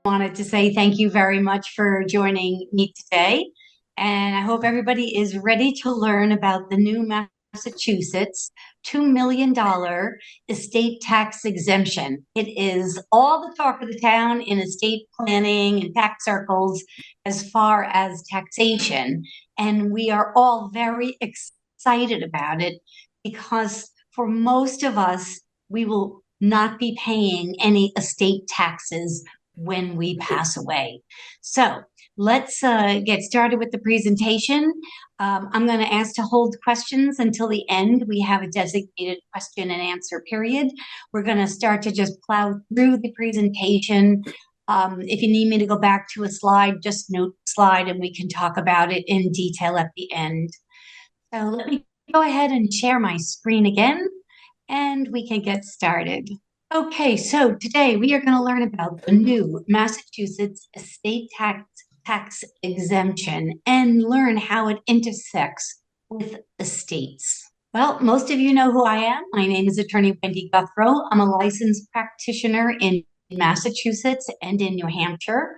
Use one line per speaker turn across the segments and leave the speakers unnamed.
wanted to say thank you very much for joining me today. And I hope everybody is ready to learn about the new Massachusetts $2 million estate tax exemption. It is all the talk of the town in estate planning and tax circles as far as taxation. And we are all very excited about it because for most of us, we will not be paying any estate taxes when we pass away. So let's get started with the presentation. I'm going to ask to hold questions until the end. We have a designated question and answer period. We're going to start to just plow through the presentation. If you need me to go back to a slide, just note the slide and we can talk about it in detail at the end. So let me go ahead and share my screen again and we can get started. Okay, so today we are going to learn about the new Massachusetts estate tax exemption and learn how it intersects with estates. Well, most of you know who I am. My name is Attorney Wendy Guthro. I'm a licensed practitioner in Massachusetts and in New Hampshire.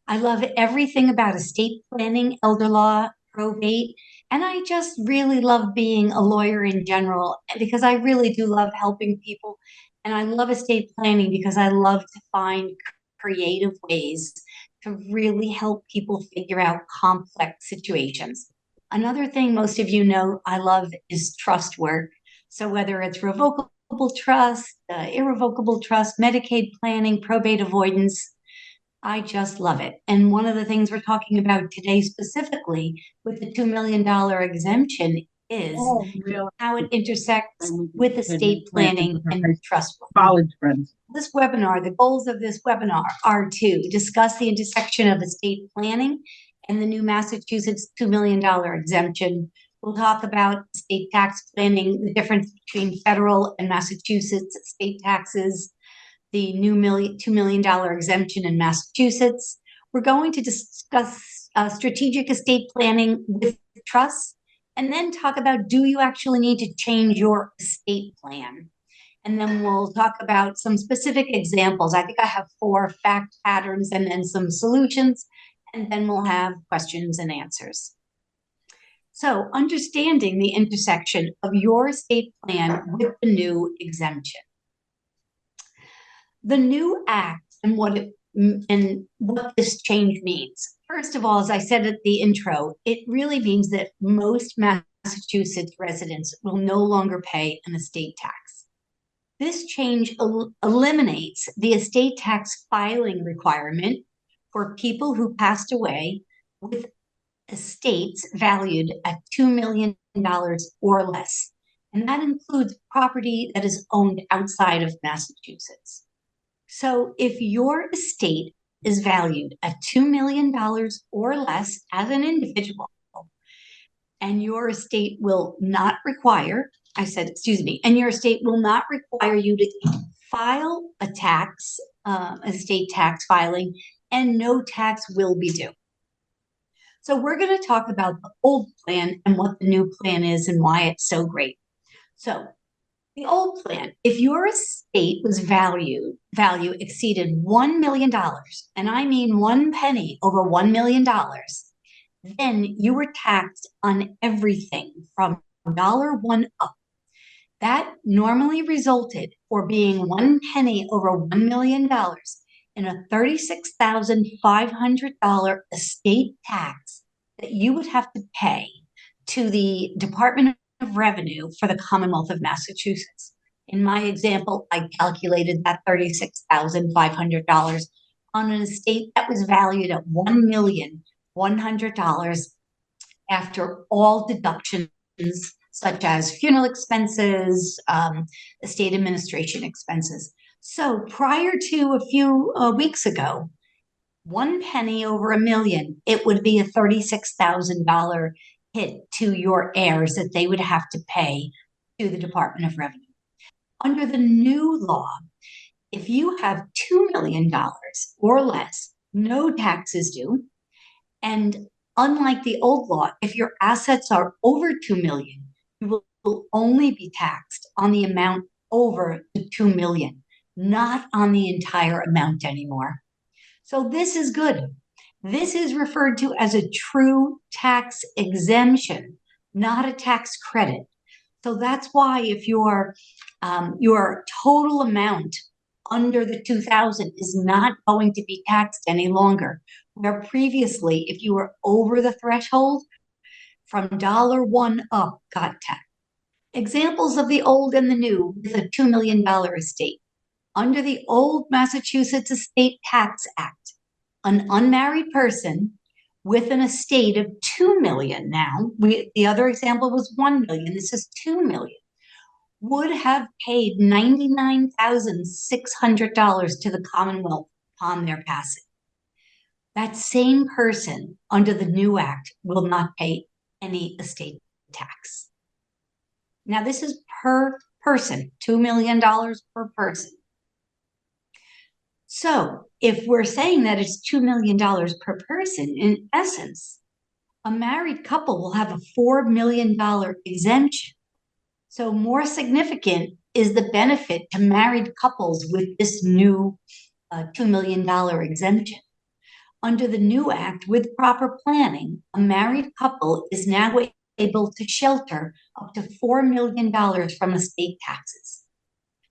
I love everything about estate planning, elder law, probate, and I just really love being a lawyer in general because I really do love helping people. And I love estate planning because I love to find creative ways to really help people figure out complex situations. Another thing most of you know I love is trust work. So whether it's revocable trust, irrevocable trust, Medicaid planning, probate avoidance, I just love it. And one of the things we're talking about today specifically with the $2 million exemption is how it intersects with estate planning and trust.
College friends.
This webinar, the goals of this webinar are to discuss the intersection of estate planning and the new Massachusetts $2 million exemption. We'll talk about estate tax planning, the difference between federal and Massachusetts estate taxes, the new $2 million exemption in Massachusetts. We're going to discuss strategic estate planning with trusts, and then talk about, do you actually need to change your estate plan? And then we'll talk about some specific examples. I think I have 4 fact patterns and then some solutions, and then we'll have questions and answers. So understanding the intersection of your estate plan with the new exemption. The new act and what this change means. First of all, as I said at the intro, it really means that most Massachusetts residents will no longer pay an estate tax. This change eliminates the estate tax filing requirement for people who passed away with estates valued at $2 million or less. And that includes property that is owned outside of Massachusetts. So if your estate is valued at $2 million or less as an individual, and your estate will not require, and your estate will not require you to file a tax, estate tax filing, and no tax will be due. So we're going to talk about the old plan and what the new plan is and why it's so great. So the old plan, if your estate was value exceeded $1 million, and I mean 1 penny over $1 million, then you were taxed on everything from $1 up. That normally resulted for being 1 penny over $1 million in a $36,500 estate tax that you would have to pay to the Department of Revenue for the Commonwealth of Massachusetts. In my example, I calculated that $36,500 on an estate that was valued at $1,100,000 after all deductions such as funeral expenses, estate administration expenses. So prior to a few weeks ago, 1 penny over $1 million, it would be a $36,000 hit to your heirs that they would have to pay to the Department of Revenue. Under the new law, if you have $2 million or less, no taxes due. And unlike the old law, if your assets are over $2 million, you will only be taxed on the amount over the $2 million, not on the entire amount anymore. So this is good. This is referred to as a true tax exemption, not a tax credit. So that's why if your total amount under the 2,000 is not going to be taxed any longer, where previously, if you were over the threshold, from $1 up got taxed. Examples of the old and the new with a $2 million estate. Under the old Massachusetts Estate Tax Act, an unmarried person with an estate of 2 million now, the other example was 1 million, this is 2 million, would have paid $99,600 to the Commonwealth upon their passing. That same person under the new act will not pay any estate tax. Now, this is per person, $2 million per person. So if we're saying that it's $2 million per person, in essence, a married couple will have a $4 million exemption. So more significant is the benefit to married couples with this new $2 million exemption. Under the new act, with proper planning, a married couple is now able to shelter up to $4 million from estate taxes.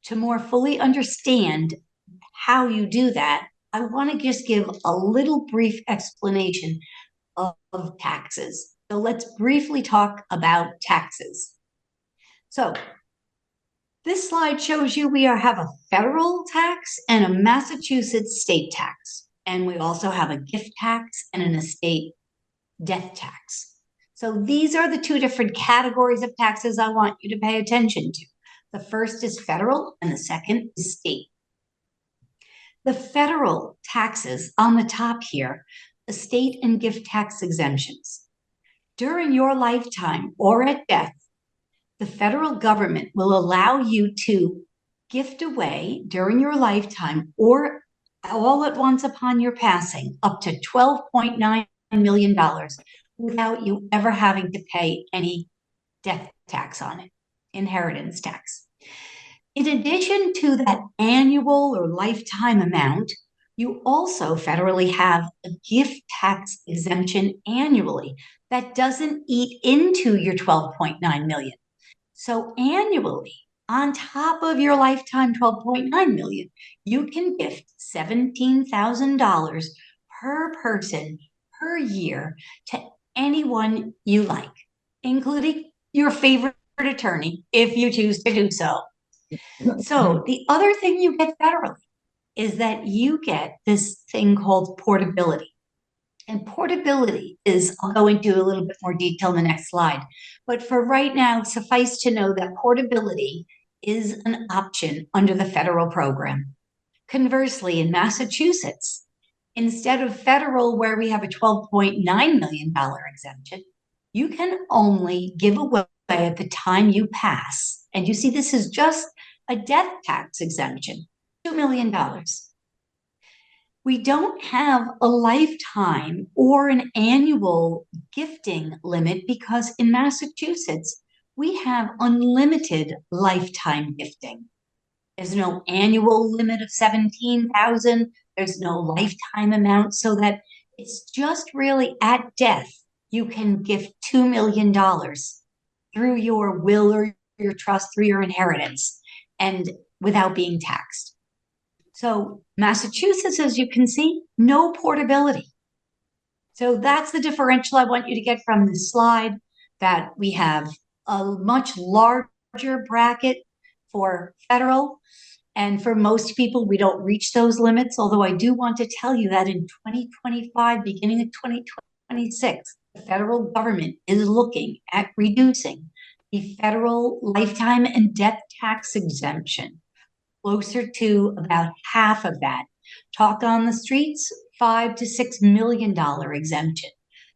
To more fully understand how you do that, I want to just give a little brief explanation of taxes. So let's briefly talk about taxes. So this slide shows you we have a federal tax and a Massachusetts state tax. And we also have a gift tax and an estate death tax. So these are the two different categories of taxes I want you to pay attention to. The first is federal and the second is state. The federal taxes on the top here, estate and gift tax exemptions. During your lifetime or at death, the federal government will allow you to gift away during your lifetime or all at once upon your passing up to $12.9 million without you ever having to pay any death tax on it, inheritance tax. In addition to that annual or lifetime amount, you also federally have a gift tax exemption annually that doesn't eat into your 12.9 million. So annually, on top of your lifetime 12.9 million, you can gift $17,000 per person per year to anyone you like, including your favorite attorney, if you choose to do so. So the other thing you get federally is that you get this thing called portability. And portability is, I'll go into a little bit more detail in the next slide. But for right now, suffice to know that portability is an option under the federal program. Conversely, in Massachusetts, instead of federal, where we have a $12.9 million exemption, you can only give away at the time you pass. And you see, this is just a death tax exemption, $2 million. We don't have a lifetime or an annual gifting limit because in Massachusetts, we have unlimited lifetime gifting. There's no annual limit of 17,000. There's no lifetime amount, so that it's just really at death, you can gift $2 million through your will or your trust, through your inheritance, and without being taxed. So Massachusetts, as you can see, no portability. So that's the differential I want you to get from this slide, that we have a much larger bracket for federal. And for most people, we don't reach those limits, although I do want to tell you that in 2025, beginning of 2026, the federal government is looking at reducing the federal lifetime and death tax exemption closer to about half of that. Talk on the streets, $5 to $6 million exemption,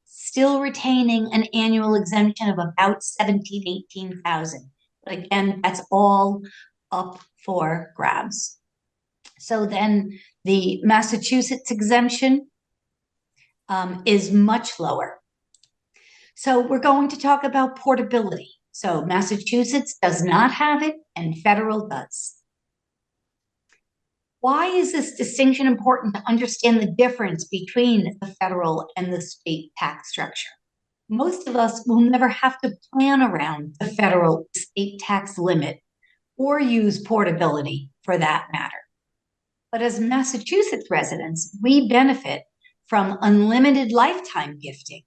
still retaining an annual exemption of about 18,000. But again, that's all up for grabs. So then the Massachusetts exemption is much lower. So we're going to talk about portability. So Massachusetts does not have it and federal does. Why is this distinction important to understand the difference between the federal and the state tax structure? Most of us will never have to plan around the federal state tax limit or use portability for that matter. But as Massachusetts residents, we benefit from unlimited lifetime gifting,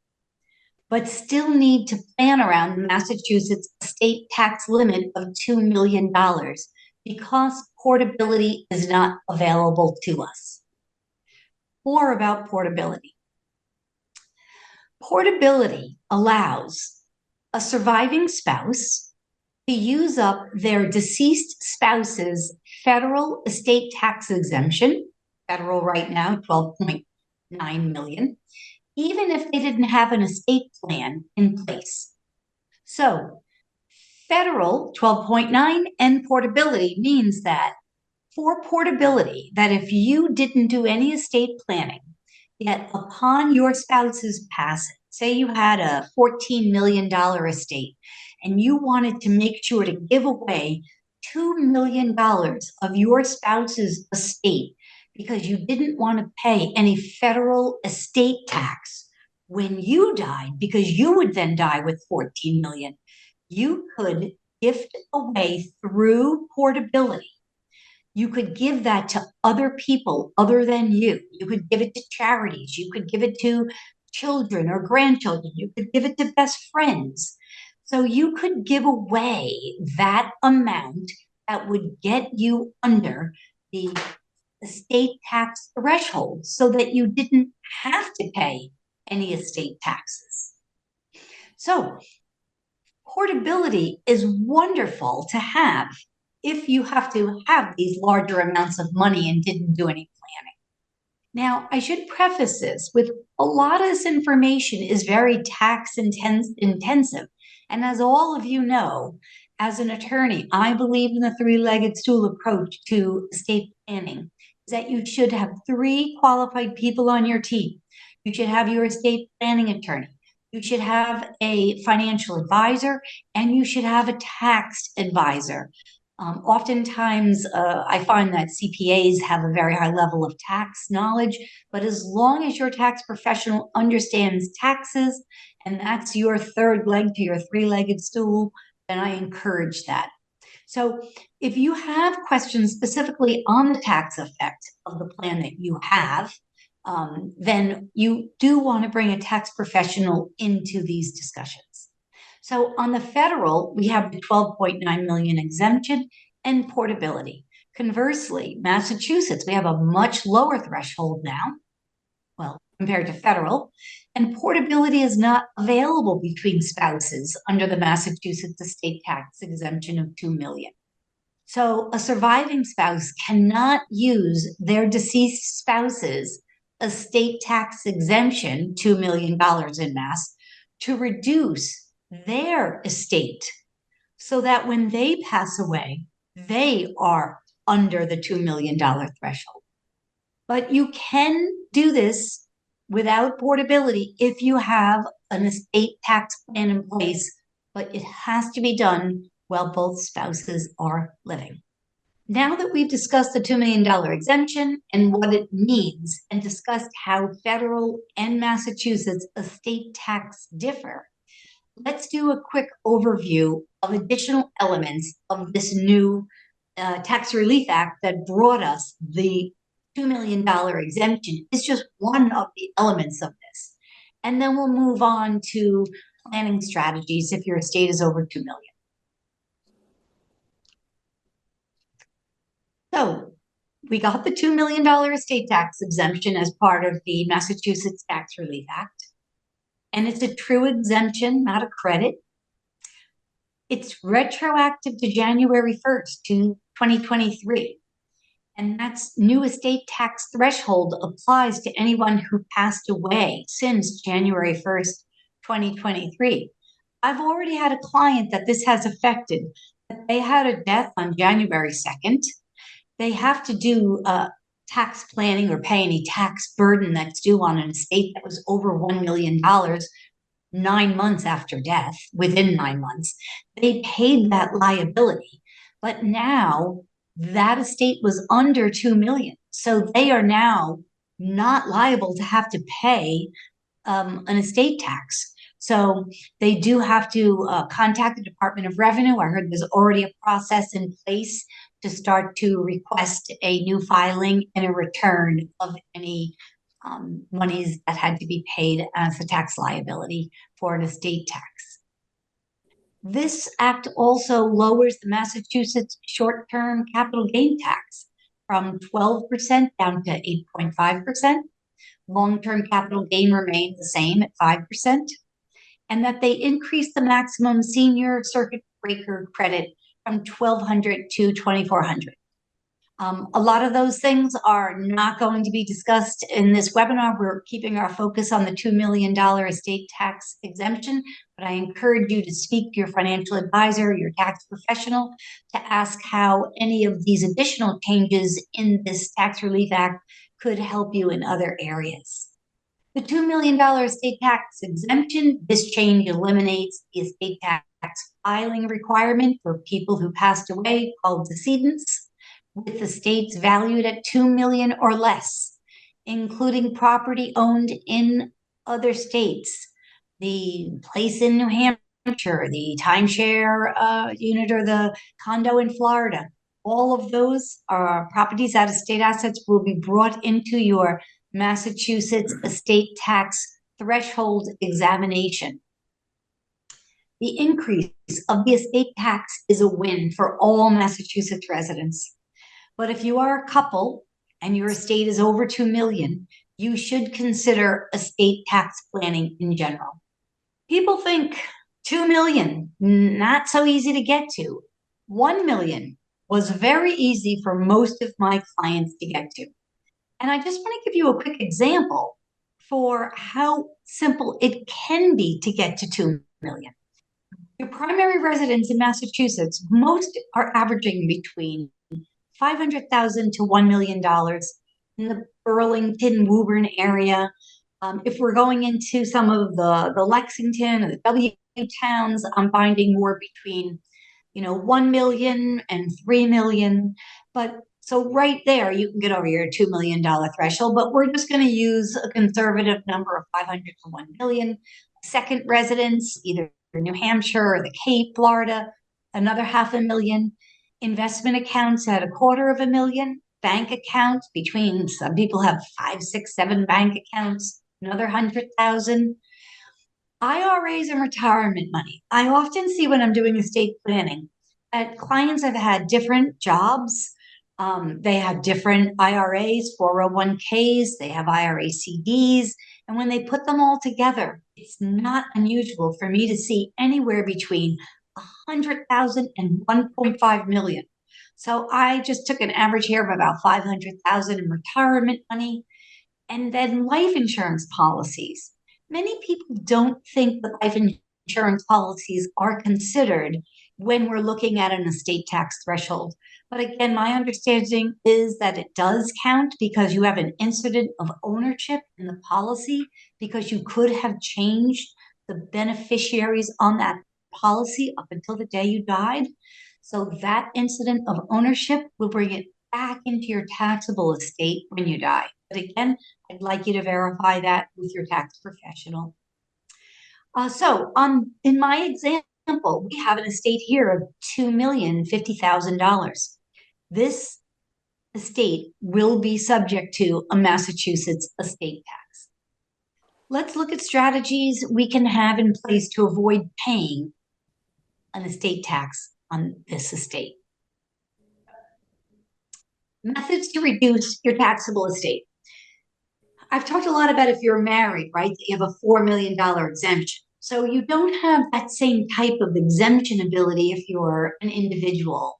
but still need to plan around the Massachusetts state tax limit of $2 million because portability is not available to us. More about portability. Portability allows a surviving spouse to use up their deceased spouse's federal estate tax exemption, federal right now, 12.9 million, even if they didn't have an estate plan in place. So federal 12.9 and portability means that for portability, that if you didn't do any estate planning, yet upon your spouse's passing, say you had a $14 million estate and you wanted to make sure to give away $2 million of your spouse's estate because you didn't want to pay any federal estate tax when you died, because you would then die with 14 million, you could gift away through portability. You could give that to other people other than you. You could give it to charities. You could give it to children or grandchildren. You could give it to best friends. So you could give away that amount that would get you under the estate tax threshold so that you didn't have to pay any estate taxes. So portability is wonderful to have if you have to have these larger amounts of money and didn't do any planning. Now, I should preface this with a lot of this information is very tax intensive. And as all of you know, as an attorney, I believe in the three-legged stool approach to estate planning, is that you should have 3 qualified people on your team. You should have your estate planning attorney. You should have a financial advisor, and you should have a tax advisor. Oftentimes, I find that CPAs have a very high level of tax knowledge, but as long as your tax professional understands taxes, and that's your third leg to your three-legged stool, then I encourage that. So if you have questions specifically on the tax effect of the plan that you have, then you do want to bring a tax professional into these discussions. So on the federal, we have the 12.9 million exemption and portability. Conversely, Massachusetts, we have a much lower threshold now, well, compared to federal, and portability is not available between spouses under the Massachusetts estate tax exemption of 2 million. So a surviving spouse cannot use their deceased spouse's estate tax exemption, $2 million in Mass, to reduce their estate so that when they pass away, they are under the $2 million threshold. But you can do this without portability if you have an estate tax plan in place, but it has to be done while both spouses are living. Now that we've discussed the $2 million exemption and what it means, and discussed how federal and Massachusetts estate tax differ, let's do a quick overview of additional elements of this new Tax Relief Act that brought us the $2 million exemption. Is just one of the elements of this. And then we'll move on to planning strategies if your estate is over 2 million. So we got the $2 million estate tax exemption as part of the Massachusetts Tax Relief Act. And it's a true exemption, not a credit. It's retroactive to January 1st, 2023. And that's new estate tax threshold applies to anyone who passed away since January 1st, 2023. I've already had a client that this has affected. They had a death on January 2nd. They have to do tax planning or pay any tax burden that's due on an estate that was over $1 million 9 months after death, within 9 months. They paid that liability. But now that estate was under 2 million. So they are now not liable to have to pay an estate tax. So they do have to contact the Department of Revenue. I heard there's already a process in place to start to request a new filing and a return of any monies that had to be paid as a tax liability for an estate tax. This act also lowers the Massachusetts short-term capital gain tax from 12% down to 8.5%. Long-term capital gain remains the same at 5%, and that they increase the maximum senior circuit breaker credit from 1,200 to 2,400. A lot of those things are not going to be discussed in this webinar. We're keeping our focus on the $2 million estate tax exemption, but I encourage you to speak to your financial advisor, your tax professional, to ask how any of these additional changes in this Tax Relief Act could help you in other areas. The $2 million estate tax exemption, this change eliminates the estate tax filing requirement for people who passed away, called decedents, with estates valued at $2 million or less, including property owned in other states, the place in New Hampshire, the timeshare unit, or the condo in Florida. All of those properties, out-of-state assets, will be brought into your Massachusetts estate tax threshold examination. The increase of the estate tax is a win for all Massachusetts residents. But if you are a couple and your estate is over 2 million, you should consider estate tax planning in general. People think 2 million, not so easy to get to. 1 million was very easy for most of my clients to get to. And I just want to give you a quick example for how simple it can be to get to 2 million. Your primary residents in Massachusetts, most are averaging between $500,000 to $1 million in the Burlington, Woburn area. If we're going into some of the Lexington or the W towns, I'm finding more between 1 million and 3 million. But so right there, you can get over your $2 million threshold, but we're just going to use a conservative number of 500 to 1 million. Second residence, either New Hampshire or the Cape, Florida, another $500,000. Investment accounts at $250,000. Bank accounts, between some people have 5, 6, 7 bank accounts, another 100,000. IRAs and retirement money. I often see when I'm doing estate planning that clients have had different jobs. They have different IRAs, 401ks, they have IRA CDs. And when they put them all together, it's not unusual for me to see anywhere between 100,000 and 1.5 million. So I just took an average here of about 500,000 in retirement money. And then life insurance policies. Many people don't think that life insurance policies are considered when we're looking at an estate tax threshold. But again, my understanding is that it does count because you have an incident of ownership in the policy, because you could have changed the beneficiaries on that policy up until the day you died. So that incident of ownership will bring it back into your taxable estate when you die. But again, I'd like you to verify that with your tax professional. In my example, we have an estate here of $2,050,000. This estate will be subject to a Massachusetts estate tax. Let's look at strategies we can have in place to avoid paying an estate tax on this estate. Methods to reduce your taxable estate. I've talked a lot about if you're married, right? You have a $4 million exemption. So you don't have that same type of exemption ability if you're an individual,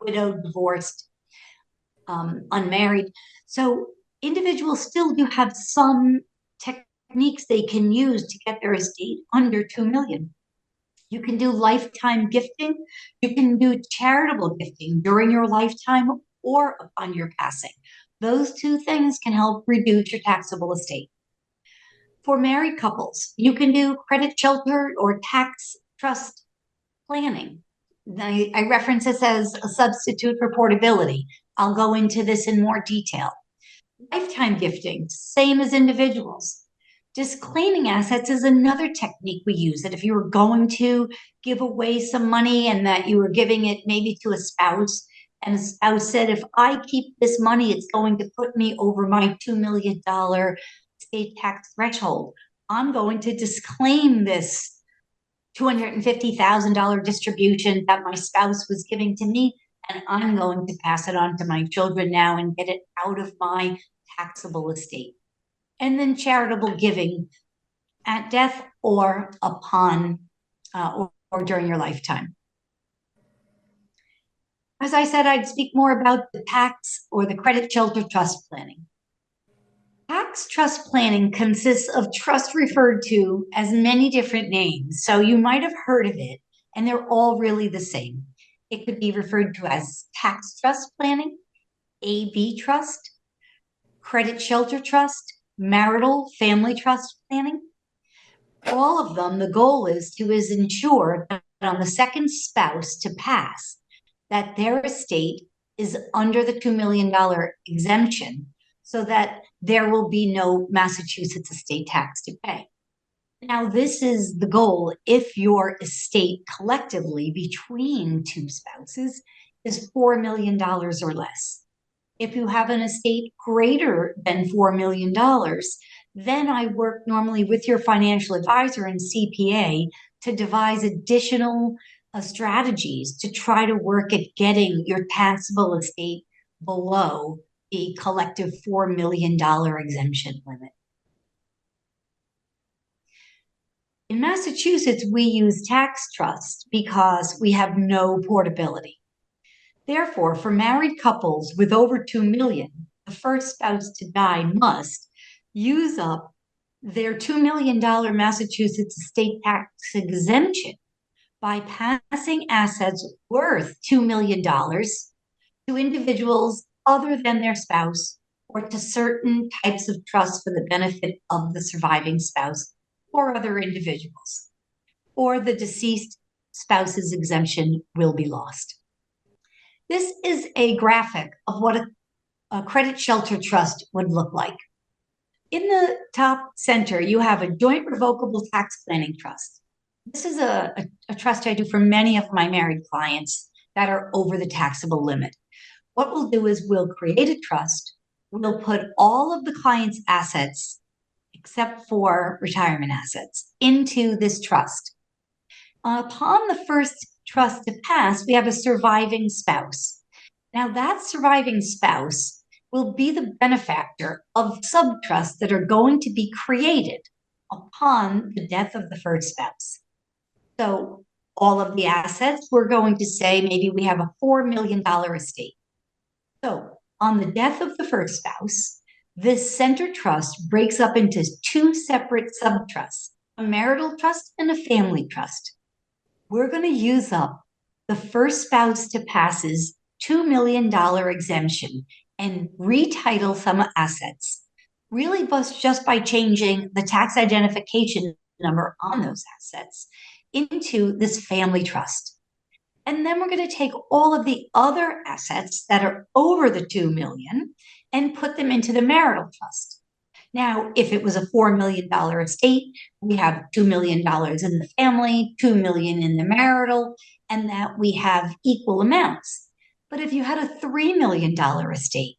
widowed, divorced, unmarried. So individuals still do have some techniques they can use to get their estate under 2 million. You can do lifetime gifting. You can do charitable gifting during your lifetime or upon your passing. Those two things can help reduce your taxable estate. For married couples, you can do credit shelter or tax trust planning. I reference this as a substitute for portability. I'll go into this in more detail. Lifetime gifting, same as individuals. Disclaiming assets is another technique we use, that if you were going to give away some money and that you were giving it maybe to a spouse, and the spouse said, if I keep this money, it's going to put me over my $2 million state tax threshold. I'm going to disclaim this $250,000 distribution that my spouse was giving to me, and I'm going to pass it on to my children now and get it out of my taxable estate. And then charitable giving at death or upon or during your lifetime. As I said, I'd speak more about the tax or the credit shelter trust planning. Tax trust planning consists of trust referred to as many different names. So you might have heard of it, and they're all really the same. It could be referred to as tax trust planning, AV trust, credit shelter trust, marital family trust planning. All of them, the goal is ensure that on the second spouse to pass, that their estate is under the $2 million exemption, so that there will be no Massachusetts estate tax to pay. Now, this is the goal if your estate collectively between two spouses is $4 million or less. If you have an estate greater than $4 million, then I work normally with your financial advisor and CPA to devise additional strategies to try to work at getting your taxable estate below the collective $4 million exemption limit. In Massachusetts, we use tax trust because we have no portability. Therefore, for married couples with over 2 million, the first spouse to die must use up their $2 million Massachusetts estate tax exemption by passing assets worth $2 million to individuals other than their spouse, or to certain types of trusts for the benefit of the surviving spouse or other individuals, or the deceased spouse's exemption will be lost. This is a graphic of what a credit shelter trust would look like. In the top center, you have a joint revocable tax planning trust. This is a trust I do for many of my married clients that are over the taxable limit. What we'll do is we'll create a trust. We'll put all of the client's assets, except for retirement assets, into this trust. Upon the first trust to pass, we have a surviving spouse. Now, that surviving spouse will be the benefactor of subtrusts that are going to be created upon the death of the first spouse. So all of the assets, we're going to say maybe we have a $4 million estate. So on the death of the first spouse, this center trust breaks up into two separate subtrusts, a marital trust and a family trust. We're going to use up the first spouse to pass's $2 million exemption and retitle some assets, really just by changing the tax identification number on those assets into this family trust. And then we're going to take all of the other assets that are over the 2 million and put them into the marital trust. Now, if it was a $4 million estate, we have $2 million in the family, $2 million in the marital, and that we have equal amounts. But if you had a $3 million estate,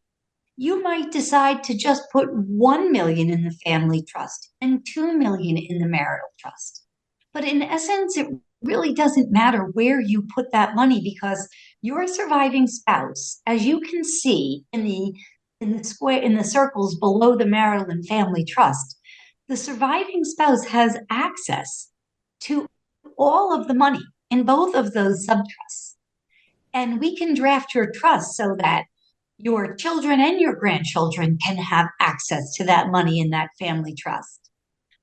you might decide to just put $1 million in the family trust and $2 million in the marital trust. But in essence, it really doesn't matter where you put that money, because your surviving spouse, as you can see in the circles below the marital and family trust, the surviving spouse has access to all of the money in both of those subtrusts. And we can draft your trust so that your children and your grandchildren can have access to that money in that family trust.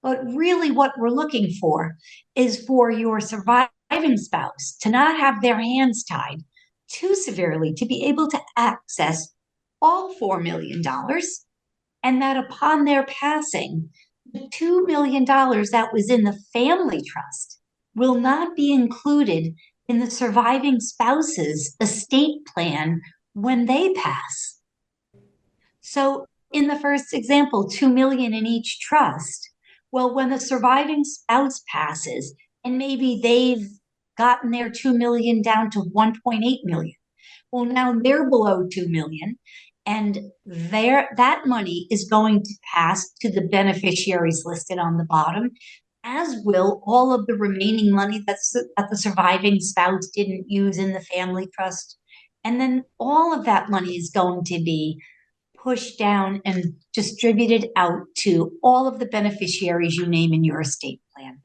But really what we're looking for is for your surviving spouse to not have their hands tied too severely, to be able to access all $4 million, and that upon their passing, the $2 million that was in the family trust will not be included in the surviving spouse's estate plan when they pass. So in the first example, 2 million in each trust. Well, when the surviving spouse passes and maybe they've gotten their 2 million down to 1.8 million. Well, now they're below 2 million and that money is going to pass to the beneficiaries listed on the bottom, as will all of the remaining money that the surviving spouse didn't use in the family trust. And then all of that money is going to be pushed down and distributed out to all of the beneficiaries you name in your estate plan.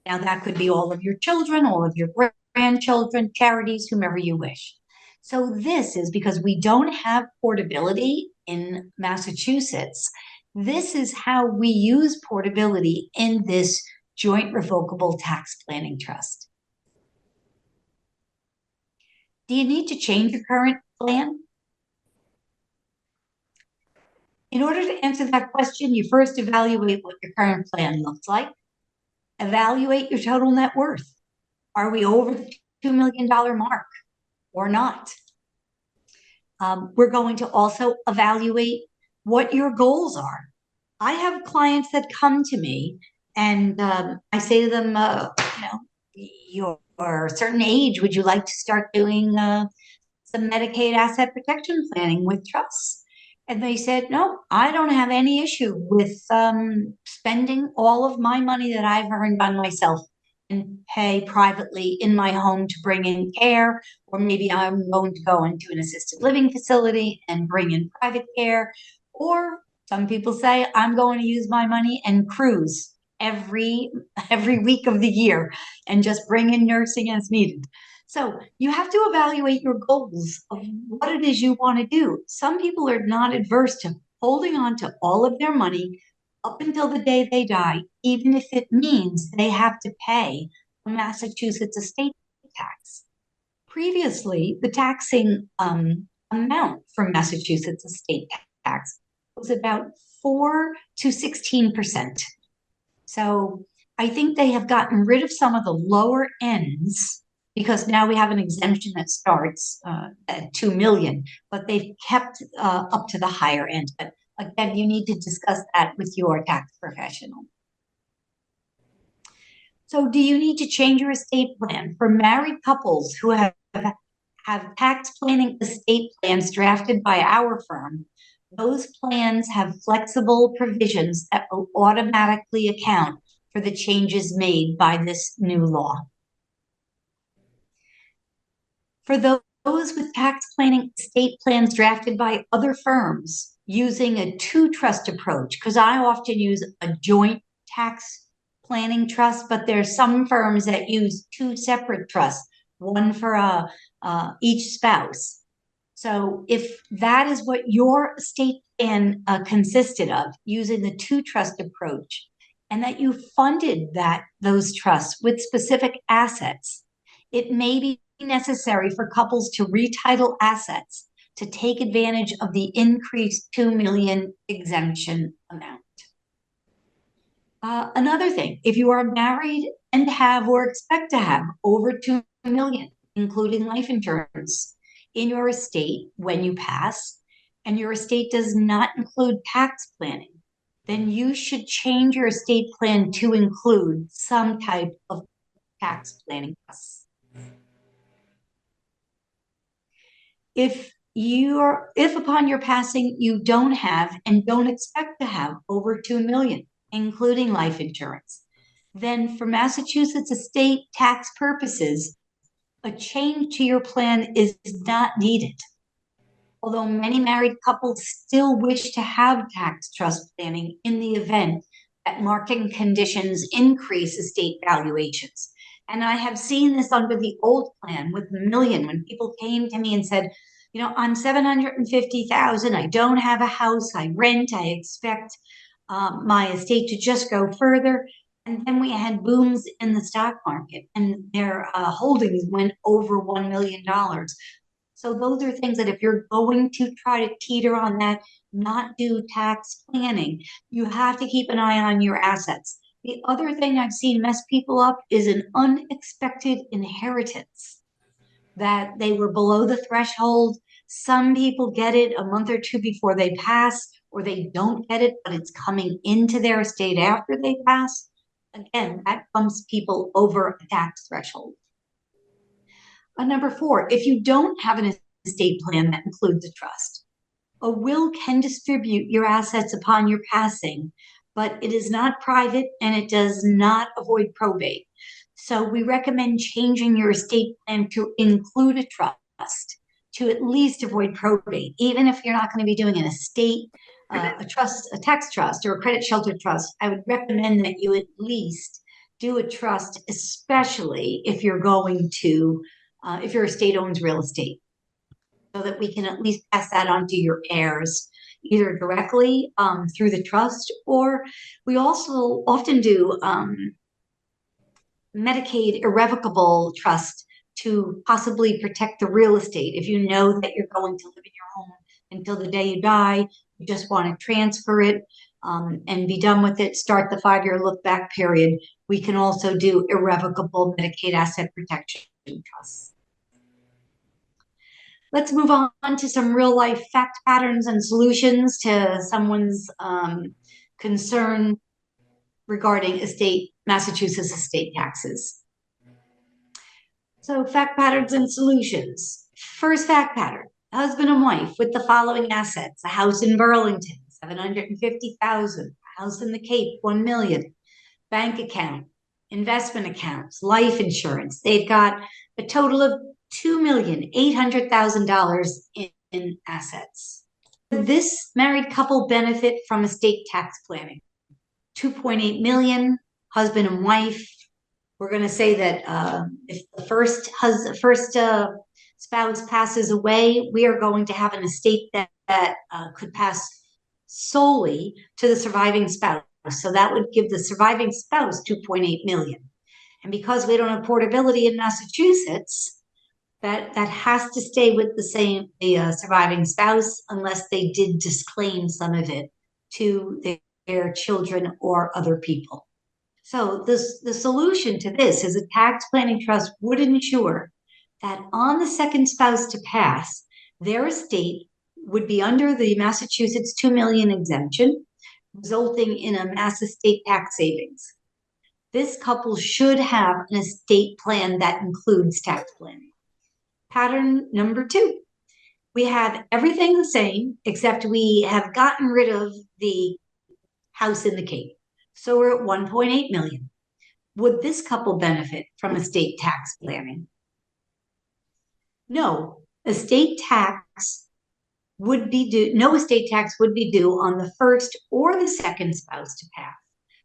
Now, that could be all of your children, all of your grandchildren, charities, whomever you wish. So this is because we don't have portability in Massachusetts. This is how we use portability in this joint revocable tax planning trust. Do you need to change your current plan? In order to answer that question, you first evaluate what your current plan looks like. Evaluate your total net worth. Are we over the $2 million mark or not? We're going to also evaluate what your goals are. I have clients that come to me and I say to them, you're a certain age, would you like to start doing some Medicaid asset protection planning with trusts? And they said, no, I don't have any issue with spending all of my money that I've earned on myself and pay privately in my home to bring in care, or maybe I'm going to go into an assisted living facility and bring in private care. Or some people say, I'm going to use my money and cruise every week of the year and just bring in nursing as needed. So you have to evaluate your goals of what it is you want to do. Some people are not adverse to holding on to all of their money up until the day they die, even if it means they have to pay a Massachusetts estate tax. Previously, the taxing amount for Massachusetts estate tax was about 4 to 16%. So I think they have gotten rid of some of the lower ends because now we have an exemption that starts at 2 million, but they've kept up to the higher end. But again, you need to discuss that with your tax professional. So do you need to change your estate plan? For married couples who have tax planning estate plans drafted by our firm, those plans have flexible provisions that will automatically account for the changes made by this new law. For those with tax planning estate plans drafted by other firms using a two-trust approach, because I often use a joint tax planning trust, but there's some firms that use two separate trusts, one for each spouse. So if that is what your estate plan consisted of, using the two-trust approach, and that you funded those trusts with specific assets, it may be necessary for couples to retitle assets to take advantage of the increased 2 million exemption amount. Another thing, if you are married and have or expect to have over 2 million, including life insurance, in your estate when you pass, and your estate does not include tax planning, then you should change your estate plan to include some type of tax planning costs. If upon your passing you don't have and don't expect to have over 2 million, including life insurance, then for Massachusetts estate tax purposes, a change to your plan is not needed. Although many married couples still wish to have tax trust planning in the event that market conditions increase estate valuations. And I have seen this under the old plan with the million, when people came to me and said, I'm 750,000. I don't have a house. I rent. I expect my estate to just go further. And then we had booms in the stock market and their holdings went over $1 million. So those are things that if you're going to try to teeter on that, not do tax planning, you have to keep an eye on your assets. The other thing I've seen mess people up is an unexpected inheritance. that they were below the threshold. Some people get it a month or two before they pass, or they don't get it, but it's coming into their estate after they pass. Again, that bumps people over a tax threshold. Number four, if you don't have an estate plan that includes a trust, a will can distribute your assets upon your passing, but it is not private and it does not avoid probate. So we recommend changing your estate plan to include a trust to at least avoid probate. Even if you're not going to be doing an estate, a trust, a tax trust, or a credit shelter trust, I would recommend that you at least do a trust, especially if you're going to, if your estate owns real estate, so that we can at least pass that on to your heirs, either directly through the trust, or we also often do Medicaid irrevocable trust to possibly protect the real estate. If you know that you're going to live in your home until the day you die, you just want to transfer it and be done with it, start the 5-year look back period, we can also do irrevocable Medicaid asset protection trusts. Let's move on to some real life fact patterns and solutions to someone's concern regarding Massachusetts estate taxes. So fact patterns and solutions. First fact pattern, husband and wife with the following assets: a house in Burlington, $750,000, a house in the Cape, $1 million, bank account, investment accounts, life insurance. They've got a total of $2,800,000 in assets. This married couple benefit from estate tax planning. $2.8 million, husband and wife. We're going to say that if the first spouse passes away, we are going to have an estate that could pass solely to the surviving spouse. So that would give the surviving spouse $2.8 million. And because we don't have portability in Massachusetts, that has to stay with the surviving spouse unless they did disclaim some of it to their children or other people. So the solution to this is a tax planning trust would ensure that on the second spouse to pass, their estate would be under the Massachusetts $2 million exemption, resulting in a mass estate tax savings. This couple should have an estate plan that includes tax planning. Pattern number two, we have everything the same, except we have gotten rid of the house in the Cape. So we're at $1.8 million. Would this couple benefit from estate tax planning? No, estate tax would be due, no estate tax would be due on the first or the second spouse to pass.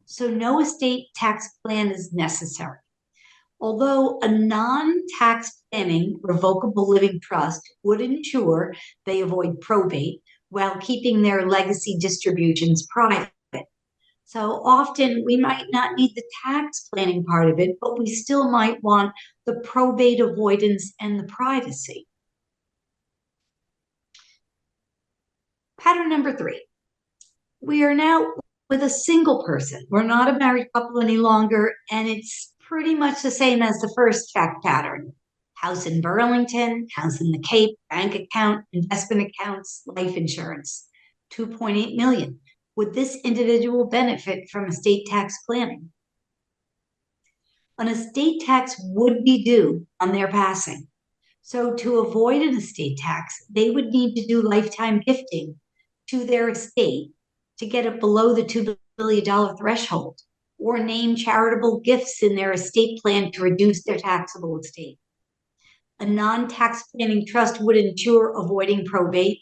So no estate tax plan is necessary. Although a non-tax planning revocable living trust would ensure they avoid probate while keeping their legacy distributions private. So often we might not need the tax planning part of it, but we still might want the probate avoidance and the privacy. Pattern number three, we are now with a single person. We're not a married couple any longer, and it's pretty much the same as the first fact pattern. House in Burlington, house in the Cape, bank account, investment accounts, life insurance, $2.8 million. Would this individual benefit from estate tax planning? An estate tax would be due on their passing. So to avoid an estate tax, they would need to do lifetime gifting to their estate to get it below the $2 billion threshold, or name charitable gifts in their estate plan to reduce their taxable estate. A non-tax planning trust would ensure avoiding probate,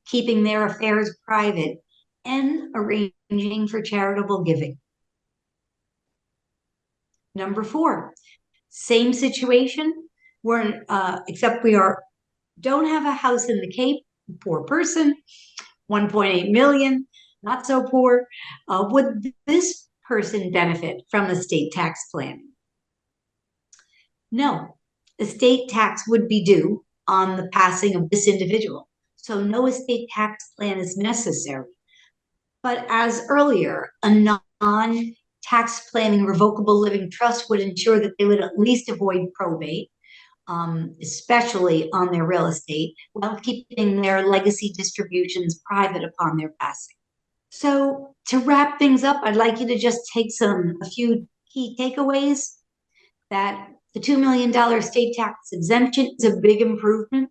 keeping their affairs private, and arranging for charitable giving. Number four, same situation, except we don't have a house in the Cape, poor person, $1.8 million, not so poor. Would this person benefit from estate tax planning? No, estate tax would be due on the passing of this individual. So no estate tax plan is necessary. But as earlier, a non-tax planning revocable living trust would ensure that they would at least avoid probate especially on their real estate, while keeping their legacy distributions private upon their passing. So to wrap things up, I'd like you to just take a few key takeaways. That the $2 million state tax exemption is a big improvement.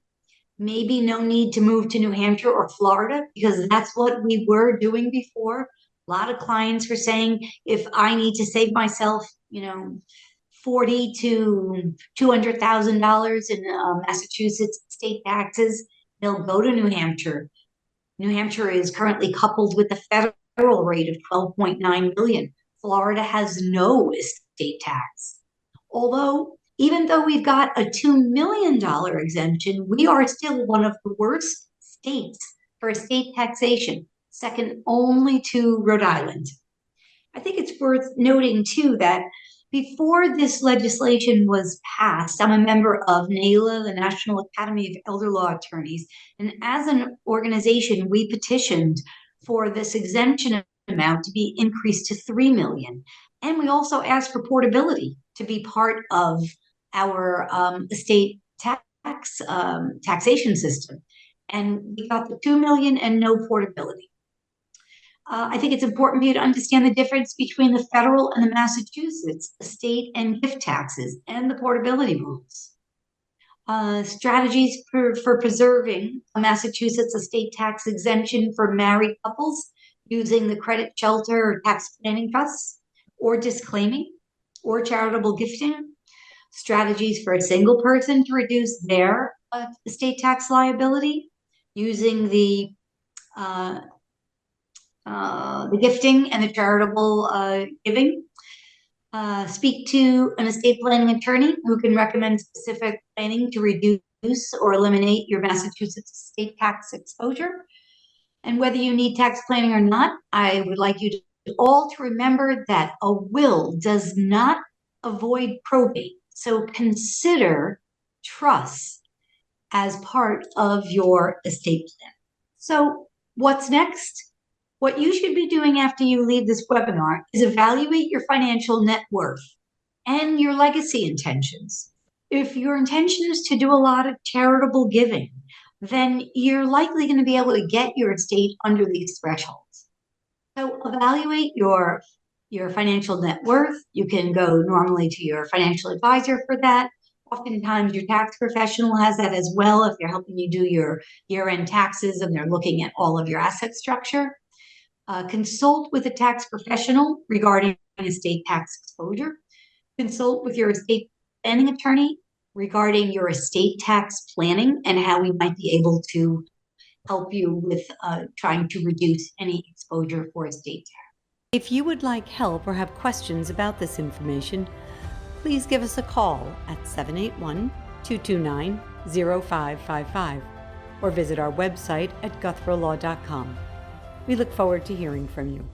Maybe no need to move to New Hampshire or Florida because that's what we were doing before. A lot of clients were saying, if I need to save myself, $40,000 to $200,000 in Massachusetts state taxes, they'll go to New Hampshire. New Hampshire is currently coupled with the federal rate of 12.9 million. Florida has no estate tax. Although, even though we've got a $2 million exemption, we are still one of the worst states for estate taxation, second only to Rhode Island. I think it's worth noting, too, that before this legislation was passed, I'm a member of NALA, the National Academy of Elder Law Attorneys, and as an organization, we petitioned for this exemption amount to be increased to $3 million. And we also asked for portability to be part of our estate taxation system. And we got the $2 million and no portability. I think it's important for you to understand the difference between the federal and the Massachusetts estate and gift taxes and the portability rules. Strategies for preserving a Massachusetts estate tax exemption for married couples using the credit shelter or tax planning trusts, or disclaiming, or charitable gifting. Strategies for a single person to reduce their estate tax liability using the gifting and the charitable giving. Speak to an estate planning attorney who can recommend specific planning to reduce or eliminate your Massachusetts estate tax exposure. And whether you need tax planning or not, I would like you to all to remember that a will does not avoid probate. So consider trust as part of your estate plan. So what's next? What you should be doing after you leave this webinar is evaluate your financial net worth and your legacy intentions. If your intention is to do a lot of charitable giving, then you're likely going to be able to get your estate under these thresholds. So evaluate your financial net worth. You can go normally to your financial advisor for that. Oftentimes your tax professional has that as well if they're helping you do your year-end taxes and they're looking at all of your asset structure. Consult with a tax professional regarding estate tax exposure. Consult with your estate planning attorney regarding your estate tax planning and how we might be able to help you with trying to reduce any exposure for estate tax.
If you would like help or have questions about this information, please give us a call at 781-229-0555 or visit our website at guthrolaw.com. We look forward to hearing from you.